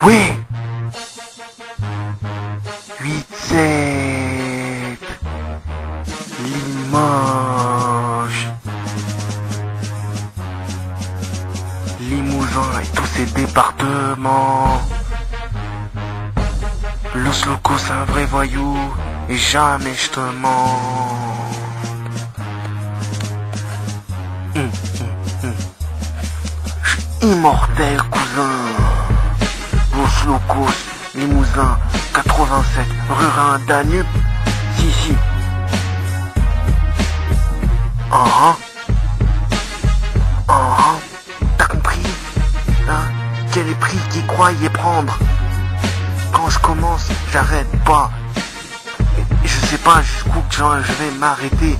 Oui. 8-7. Limoges. Limousin et tous ses départements. Los Locos, c'est un vrai voyou. Et jamais je te mens. J'suis immortel, cousin. Los Locos, Limousin, 87, rue Rhin, Danube. Si. T'as compris? Hein? Quel est prix qui croyait prendre? Quand je commence, j'arrête pas. Et je sais pas jusqu'où je vais m'arrêter.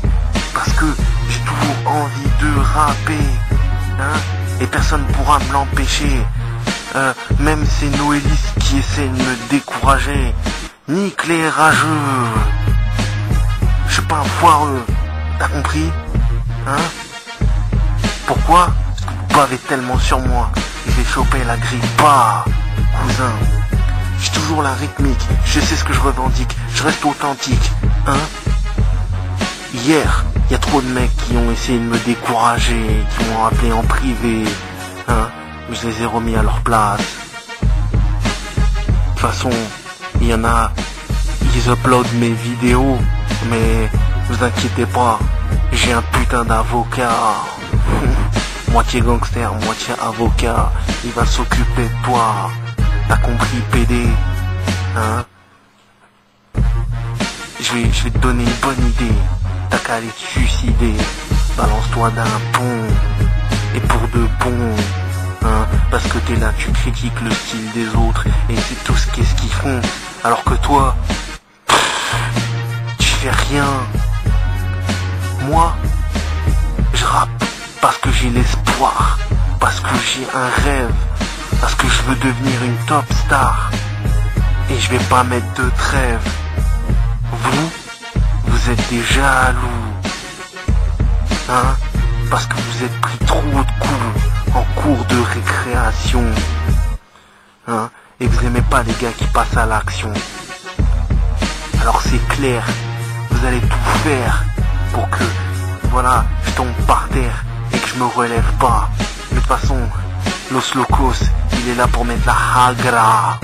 Parce que j'ai toujours envie de rapper. Hein? Et personne pourra me l'empêcher. Même ces noélistes qui essaient de me décourager. Nique les rageux. Je suis pas un foireux. T'as compris? Hein? Pourquoi? Parce que vous bavez tellement sur moi. Je vais choper la grippe. Pas, cousin. J'ai toujours la rythmique. Je sais ce que je revendique. Je reste authentique. Hein? Hier, il y a trop de mecs qui ont essayé de me décourager, qui m'ont appelé en privé. Hein? Mais je les ai remis à leur place. De toute façon, il y en a, ils uploadent mes vidéos, mais vous inquiétez pas, j'ai un putain d'avocat. Moitié gangster, moitié avocat, il va s'occuper de toi. T'as compris, PD? Hein? Je vais te donner une bonne idée. T'as qu'à aller te suicider. Balance-toi d'un pont. Et pour de bon. Hein? Parce que t'es là, tu critiques le style des autres. Et c'est tout ce qu'est-ce qu'ils font. Alors que toi, tu fais rien. Moi, je rappe parce que j'ai l'espoir. Parce que j'ai un rêve. Parce que je veux devenir une top star. Et je vais pas mettre de trêve. Vous êtes des jaloux. Hein? Parce que vous êtes pris trop de coups en cours de récréation. Hein? Et vous aimez pas les gars qui passent à l'action. Alors c'est clair, vous allez tout faire pour que, voilà, je tombe par terre et que je me relève pas. Mais de toute façon, Los Locos, il est là pour mettre la hagra.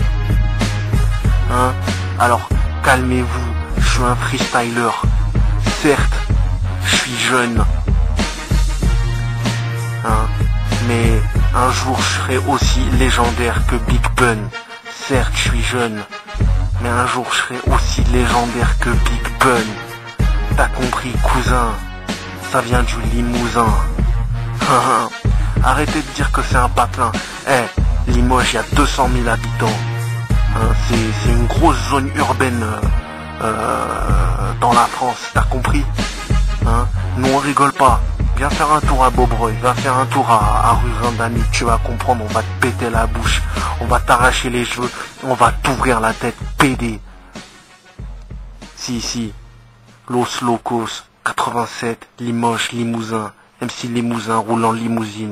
Hein? Alors, calmez-vous, je suis un freestyler. Certes, je suis jeune. Hein? Mais un jour, je serai aussi légendaire que Big Pun. Certes, je suis jeune. Mais un jour, je serai aussi légendaire que Big Pun. T'as compris, cousin? Ça vient du Limousin. Arrêtez de dire que c'est un patelin. Limoges, il y a 200 000 habitants. Hein, c'est une grosse zone urbaine dans la France, t'as compris? Hein? Nous on rigole pas. Viens faire un tour à Beaubreuil, viens faire un tour à rue Rhin-Danube, tu vas comprendre, on va te péter la bouche, on va t'arracher les cheveux, on va t'ouvrir la tête, PD. Si, Los Locos, 87, Limoges, Limousin, MC Limousin, roulant limousine.